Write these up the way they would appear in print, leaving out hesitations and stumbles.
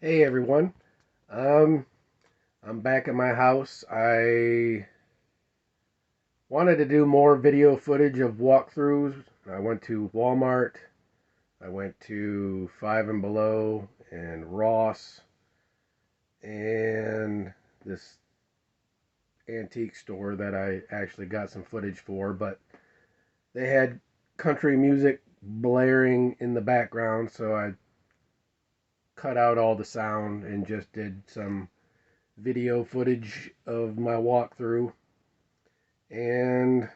Hey everyone. Um, I'm back at my house. I wanted to do more video footage of walkthroughs. I went to Walmart. I went to Five and Below and Ross and this antique store that I actually got some footage for, but they had country music blaring in the background, so I cut out all the sound and just did some video footage of my walkthrough and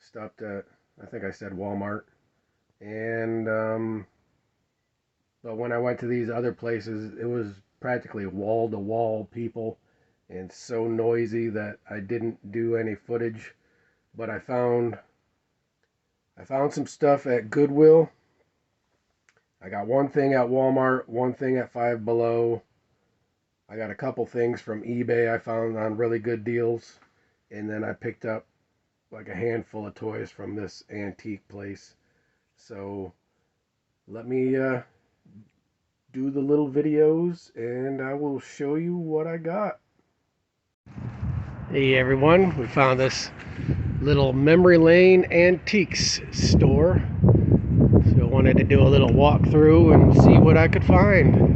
stopped at, I think I said Walmart. And but when I went to these other places, it was practically wall to wall people and so noisy that I didn't do any footage. But I found some stuff at Goodwill. I got one thing at Walmart, one thing at Five Below. I got a couple things from eBay I found on really good deals. And then I picked up like a handful of toys from this antique place. So let me do the little videos and I will show you what I got. Hey everyone, we found this little Memory Lane Antiques store. So I wanted to do a little walkthrough and see what I could find.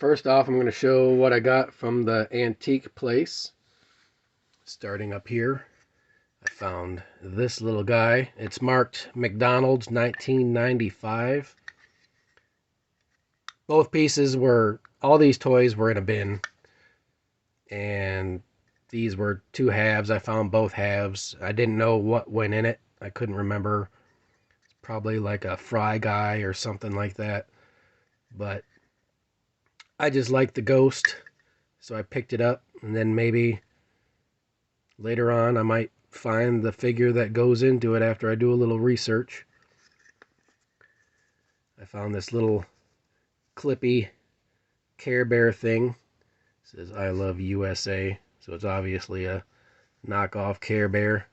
First off, I'm going to show what I got from the antique place. Starting up here, I found this little guy. It's marked McDonald's 1995. Both pieces were, all these toys were in a bin. And these were two halves. I found both halves. I didn't know what went in it. I couldn't remember. It's probably like a Fry Guy or something like that. But I just liked the ghost, so I picked it up. And then maybe later on I might find the figure that goes into it after I do a little research. I found this little clippy Care Bear thing. It says I love USA. So it's obviously a knockoff Care Bear.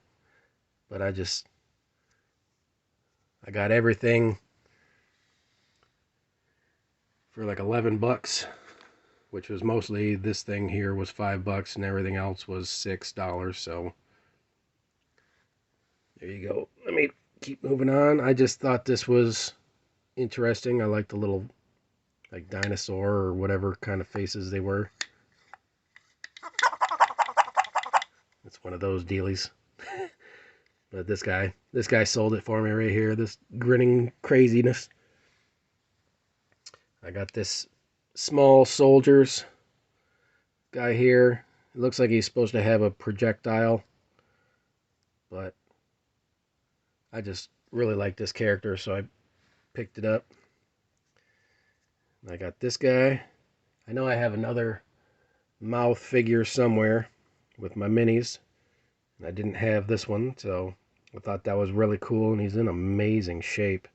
But I got everything for like 11 bucks, which was mostly this thing here was $5 and everything else was $6. So there you go. Let me keep moving on. I just thought this was interesting. I like the little like dinosaur or whatever kind of faces they were. It's one of those dealies. But this guy sold it for me right here. This grinning craziness. I got this small soldiers guy here. It looks like he's supposed to have a projectile, but I just really like this character, so I picked it up. I got this guy. I know I have another mouth figure somewhere with my minis, and I didn't have this one, so I thought that was really cool, and he's in amazing shape.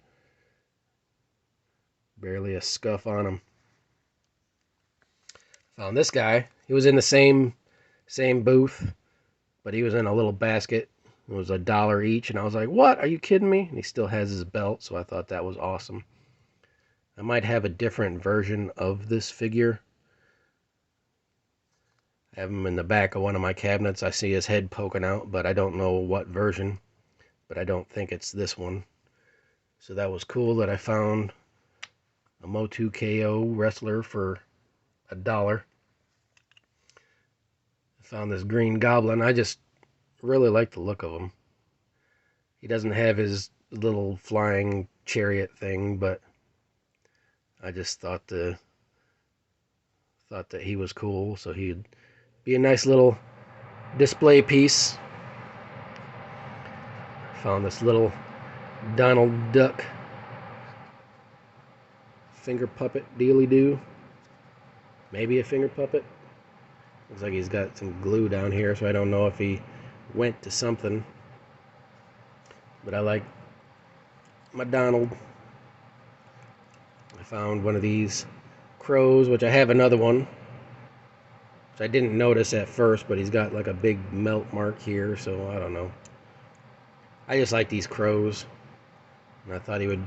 Barely a scuff on him. Found this guy. He was in the same booth, but he was in a little basket. It was $1 each, and I was like, what? Are you kidding me? And he still has his belt, so I thought that was awesome. I might have a different version of this figure. I have him in the back of one of my cabinets. I see his head poking out, but I don't know what version. But I don't think it's this one. So that was cool that I found a Motu KO wrestler for $1. I found this Green Goblin. I just really like the look of him. He doesn't have his little flying chariot thing, but I just thought that he was cool, so he'd be a nice little display piece. Found this little Donald Duck finger puppet dealy-doo. Maybe a finger puppet. Looks like he's got some glue down here, so I don't know if he went to something. But I like my Donald. I found one of these crows, which I have another one, which I didn't notice at first, but he's got like a big melt mark here, so I don't know. I just like these crows, and I thought he would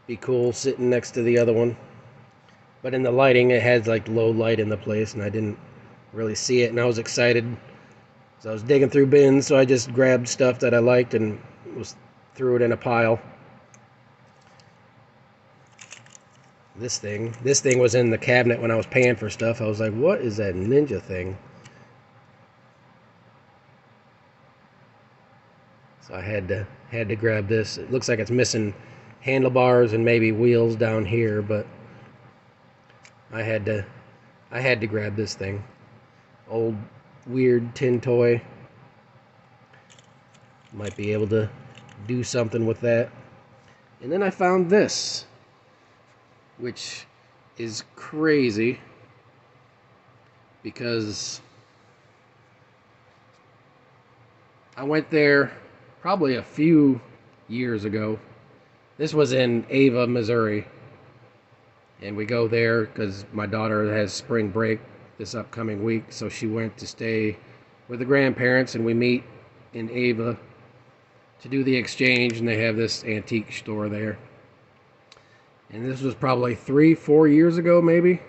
be cool sitting next to the other one. But in the lighting, it had like low light in the place, and I didn't really see it, and I was excited. So I was digging through bins, so I just grabbed stuff that I liked and threw it in a pile. This thing was in the cabinet when I was paying for stuff. I was like, what is that ninja thing? So I had to grab this. It looks like it's missing handlebars and maybe wheels down here, but I had to grab this thing. Old weird tin toy. Might be able to do something with that. And then I found this, which is crazy because I went there probably a few years ago. This was in Ava, Missouri. And we go there because my daughter has spring break this upcoming week, so she went to stay with the grandparents, and we meet in Ava to do the exchange, and they have this antique store there. And this was probably 3-4 years ago, maybe.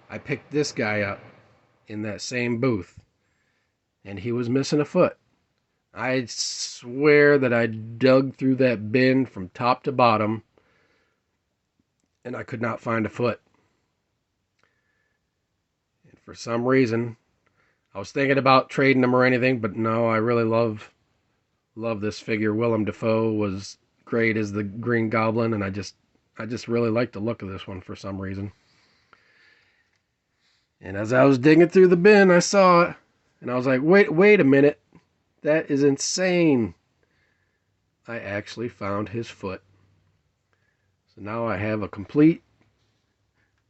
I picked this guy up in that same booth, and he was missing a foot. I swear that I dug through that bin from top to bottom, and I could not find a foot. for some reason, I was thinking about trading him or anything, but no, I really love this figure. Willem Dafoe was great as the Green Goblin, and I just really like the look of this one for some reason. And as I was digging through the bin, I saw it, and I was like, wait a minute. That is insane. I actually found his foot. So now I have a complete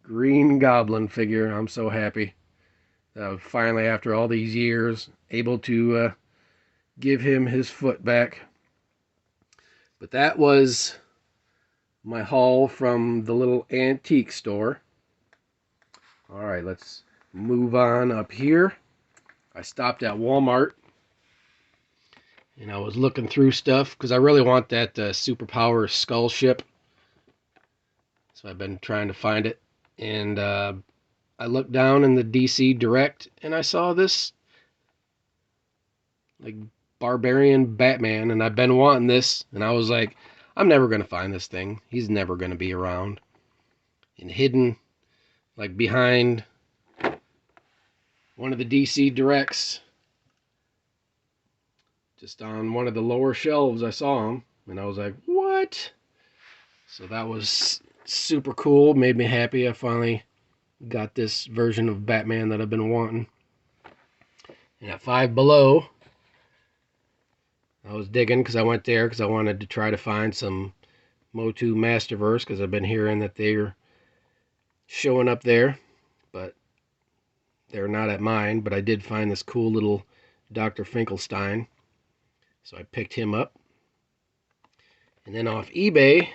Green Goblin figure. I'm so happy. Finally, after all these years, able to give him his foot back. But that was my haul from the little antique store. All right, let's move on up here. I stopped at Walmart, and I was looking through stuff because I really want that Superpower skull ship. So I've been trying to find it. And I looked down in the DC Direct, and I saw this like Barbarian Batman, and I've been wanting this, and I was like, I'm never going to find this thing. He's never going to be around. And hidden like behind one of the DC Directs, just on one of the lower shelves, I saw him, and I was like, what? So that was super cool. Made me happy. I finally got this version of Batman that I've been wanting. And at Five Below, I was digging because I went there because I wanted to try to find some Motu Masterverse because I've been hearing that they're showing up there, but they're not at mine. But I did find this cool little Dr. Finkelstein, so I picked him up. And then off eBay,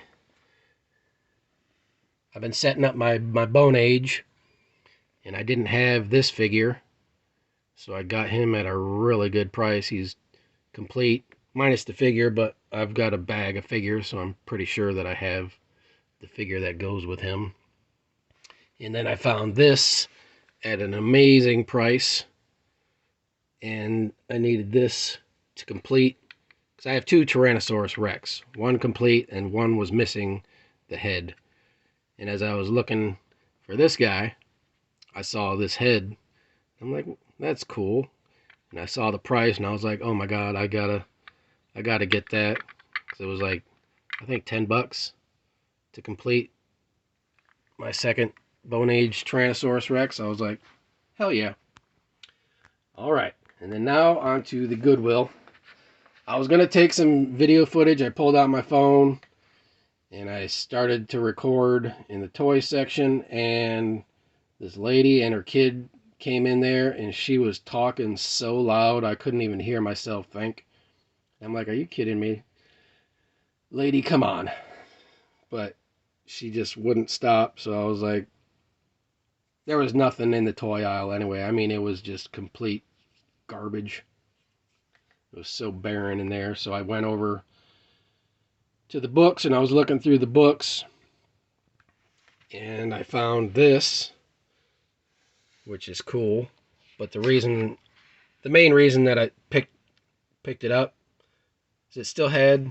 I've been setting up my Bone Age, and I didn't have this figure, so I got him at a really good price. He's complete, minus the figure, but I've got a bag of figures, so I'm pretty sure that I have the figure that goes with him. And then I found this at an amazing price, and I needed this to complete, because I have two Tyrannosaurus Rex, one complete and one was missing the head. And as I was looking for this guy, I saw this head. I'm like, that's cool. And I saw the price, and I was like, oh my god, I gotta get that, because it was like, I think $10 to complete my second Bone Age Tyrannosaurus Rex. I was like, hell yeah. All right, and then now on to the Goodwill. I was gonna take some video footage. I pulled out my phone and I started to record in the toy section, and this lady and her kid came in there, and she was talking so loud I couldn't even hear myself think. I'm like, are you kidding me? Lady, come on. But she just wouldn't stop, so I was like, there was nothing in the toy aisle anyway. I mean, it was just complete garbage. It was so barren in there, so I went over to the books, and I was looking through the books, and I found this, which is cool. But the main reason that I picked it up is it still had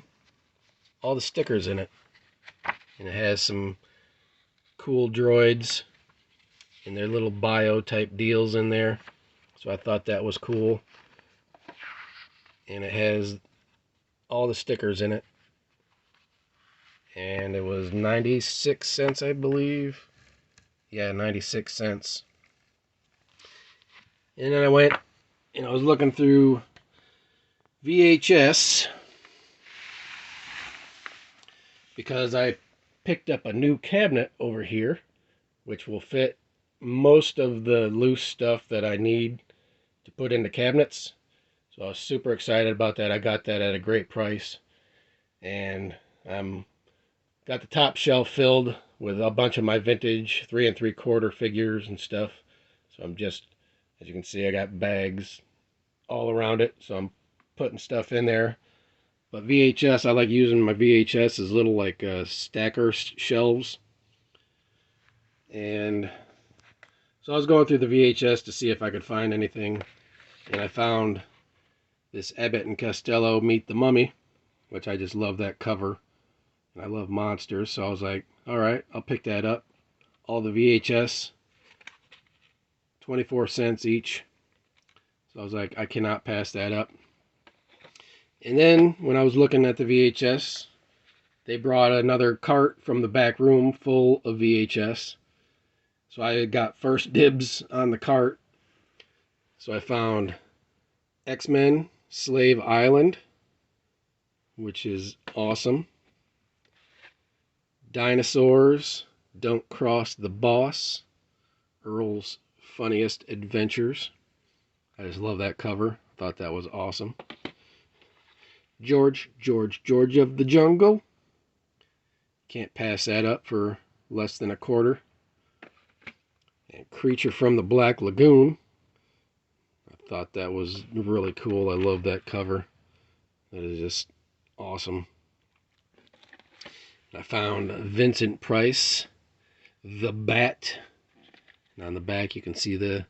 all the stickers in it, and it has some cool droids and their little bio type deals in there, so I thought that was cool. And it has all the stickers in it, and it was 96 cents, I believe. Yeah, 96 cents. And then I went and I was looking through VHS, because I picked up a new cabinet over here which will fit most of the loose stuff that I need to put into cabinets. So I was super excited about that. I got that at a great price, and got the top shelf filled with a bunch of my vintage 3 3/4 figures and stuff. So I'm just, as you can see, I got bags all around it, so I'm putting stuff in there. But VHS, I like using my VHS as little like stacker shelves. And so I was going through the VHS to see if I could find anything, and I found this Abbott and Costello Meet the Mummy, which I just love that cover, and I love monsters, so I was like, all right, I'll pick that up. All the VHS, 24 cents each. So I was like, I cannot pass that up. And then when I was looking at the VHS, they brought another cart from the back room full of VHS. So I got first dibs on the cart. So I found X-Men Slave Island, which is awesome. Dinosaurs Don't Cross the Boss, Earl's Funniest Adventures. I just love that cover. Thought that was awesome. George of the Jungle. Can't pass that up for less than a quarter. And Creature from the Black Lagoon. I thought that was really cool. I love that cover. That is just awesome. I found Vincent Price, The Bat. And on the back you can see the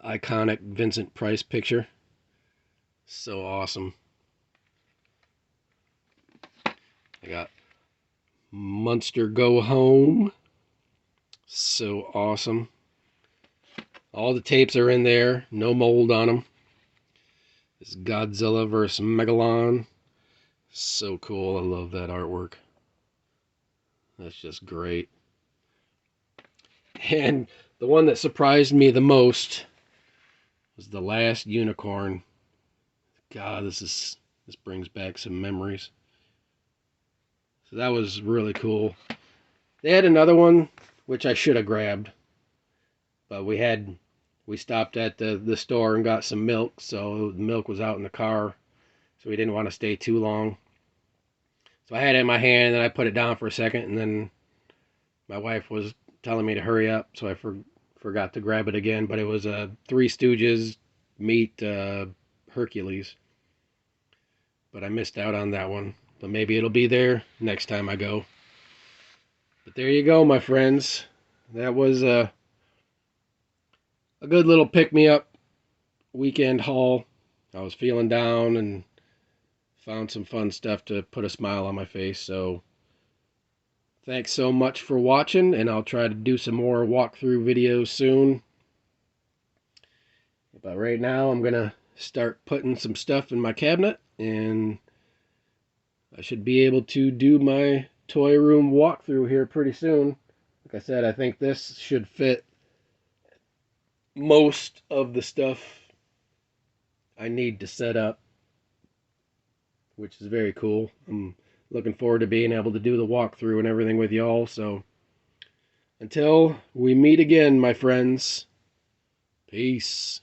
iconic Vincent Price picture. So awesome. I got Munster Go Home. So awesome. All the tapes are in there. No mold on them. It's Godzilla vs. Megalon. So cool. I love that artwork. That's just great. And the one that surprised me the most was The Last Unicorn. God, this brings back some memories. So that was really cool. They had another one which I should have grabbed, but we stopped at the store and got some milk, so the milk was out in the car, so we didn't want to stay too long. So I had it in my hand, and then I put it down for a second, and then my wife was telling me to hurry up, so I forgot to grab it again. But it was a Three Stooges meet Hercules, but I missed out on that one. But maybe it'll be there next time I go. But there you go, my friends. That was a good little pick-me-up weekend haul. I was feeling down and found some fun stuff to put a smile on my face. So thanks so much for watching, and I'll try to do some more walkthrough videos soon. But right now I'm gonna start putting some stuff in my cabinet, and I should be able to do my toy room walkthrough here pretty soon. Like I said, I think this should fit most of the stuff I need to set up, which is very cool. I'm looking forward to being able to do the walkthrough and everything with y'all. So until we meet again, my friends, peace.